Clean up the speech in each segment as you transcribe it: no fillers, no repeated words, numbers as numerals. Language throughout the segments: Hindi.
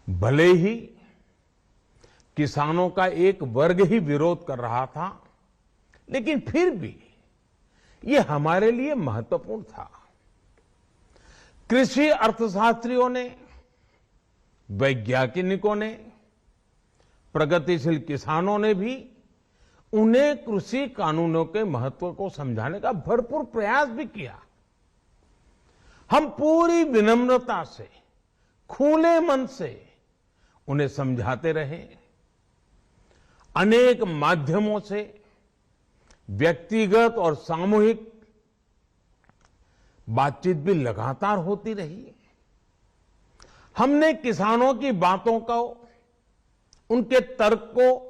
भले ही किसानों का एक वर्ग ही विरोध कर रहा था, लेकिन फिर भी ये हमारे लिए महत्वपूर्ण था। कृषि अर्थशास्त्रियों ने, वैज्ञानिकों ने, प्रगतिशील किसानों ने भी उन्हें कृषि कानूनों के महत्व को समझाने का भरपूर प्रयास भी किया। हम पूरी विनम्रता से, खुले मन से उन्हें समझाते रहे। अनेक माध्यमों से व्यक्तिगत और सामूहिक बातचीत भी लगातार होती रही। हमने किसानों की बातों को, उनके तर्क को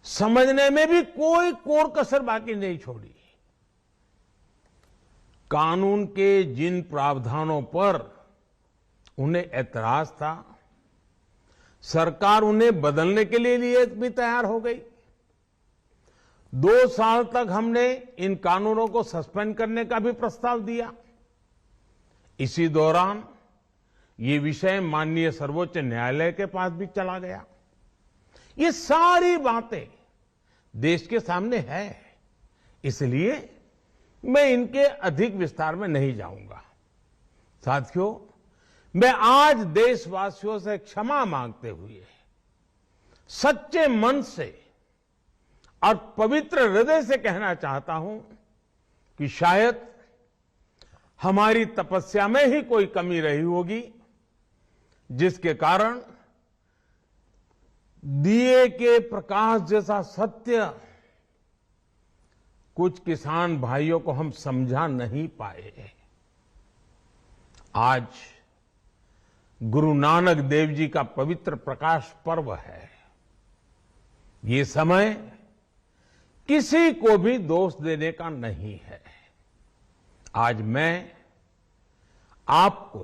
समझने में भी कोई कोर कसर बाकी नहीं छोड़ी। कानून के जिन प्रावधानों पर उन्हें ऐतराज था, सरकार उन्हें बदलने के लिए भी तैयार हो गई। 2 साल तक हमने इन कानूनों को सस्पेंड करने का भी प्रस्ताव दिया। इसी दौरान ये विषय माननीय सर्वोच्च न्यायालय के पास भी चला गया। ये सारी बातें देश के सामने है, इसलिए मैं इनके अधिक विस्तार में नहीं जाऊंगा। साथियों, मैं आज देशवासियों से क्षमा मांगते हुए सच्चे मन से और पवित्र हृदय से कहना चाहता हूं कि शायद हमारी तपस्या में ही कोई कमी रही होगी, जिसके कारण दिए के प्रकाश जैसा सत्य कुछ किसान भाइयों को हम समझा नहीं पाए। आज गुरु नानक देव जी का पवित्र प्रकाश पर्व है। ये समय किसी को भी दोष देने का नहीं है। आज मैं आपको,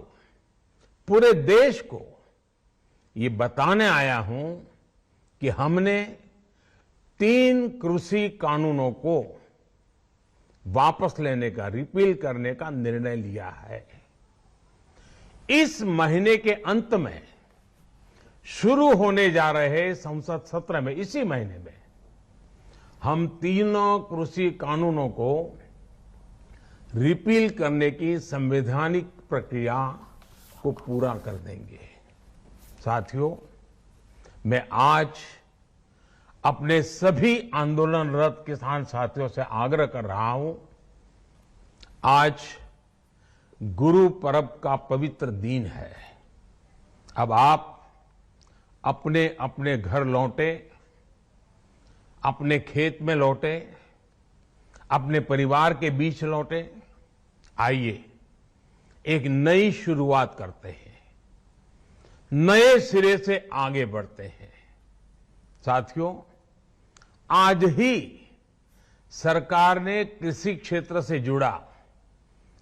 पूरे देश को ये बताने आया हूं कि हमने 3 कृषि कानूनों को वापस लेने का, रिपील करने का निर्णय लिया है। इस महीने के अंत में शुरू होने जा रहे संसद सत्र में, इसी महीने में हम 3 कृषि कानूनों को रिपील करने की संवैधानिक प्रक्रिया को पूरा कर देंगे। साथियों, मैं आज अपने सभी आंदोलनरत किसान साथियों से आग्रह कर रहा हूं, आज गुरु पर्व का पवित्र दिन है। अब आप अपने अपने घर लौटे, अपने खेत में लौटे, अपने परिवार के बीच लौटे। आइए एक नई शुरुआत करते हैं, नए सिरे से आगे बढ़ते हैं। साथियों, आज ही सरकार ने कृषि क्षेत्र से जुड़ा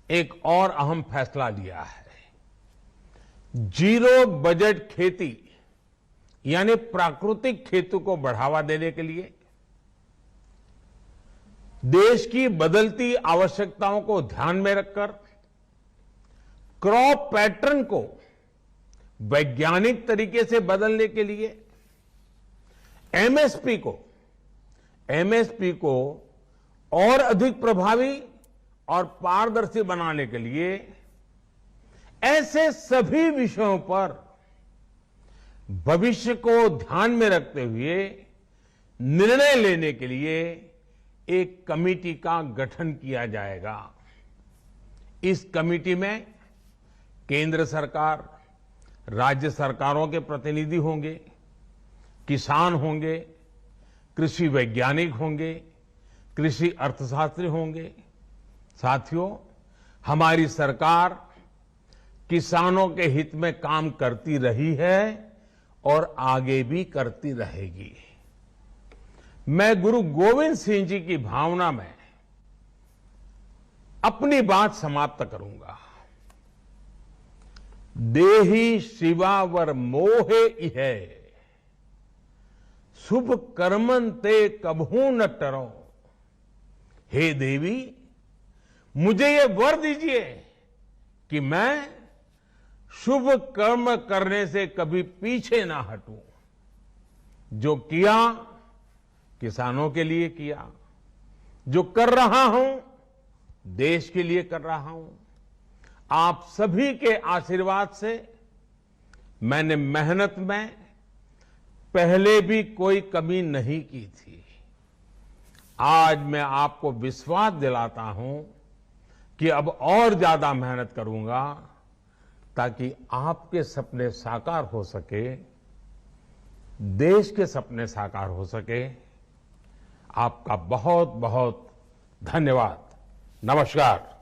एक और अहम फैसला लिया है। जीरो बजट खेती यानी प्राकृतिक खेती को बढ़ावा देने के लिए, देश की बदलती आवश्यकताओं को ध्यान में रखकर क्रॉप पैटर्न को वैज्ञानिक तरीके से बदलने के लिए एमएसपी को और अधिक प्रभावी और पारदर्शी बनाने के लिए, ऐसे सभी विषयों पर भविष्य को ध्यान में रखते हुए निर्णय लेने के लिए एक कमेटी का गठन किया जाएगा। इस कमेटी में केंद्र सरकार, राज्य सरकारों के प्रतिनिधि होंगे, किसान होंगे, कृषि वैज्ञानिक होंगे, कृषि अर्थशास्त्री होंगे। साथियों, हमारी सरकार किसानों के हित में काम करती रही है और आगे भी करती रहेगी। मैं गुरु गोविंद सिंह जी की भावना में अपनी बात समाप्त करूंगा। देहि शिवावर मोहे इहे, शुभ कर्मन ते कबहू न टरो। हे देवी, मुझे ये वर दीजिए कि मैं शुभ कर्म करने से कभी पीछे ना हटूं। जो किया किसानों के लिए किया, जो कर रहा हूं देश के लिए कर रहा हूं। आप सभी के आशीर्वाद से मैंने मेहनत में पहले भी कोई कमी नहीं की थी। आज मैं आपको विश्वास दिलाता हूं कि अब और ज्यादा मेहनत करूंगा ताकि आपके सपने साकार हो सके, देश के सपने साकार हो सके। आपका बहुत बहुत धन्यवाद। नमस्कार।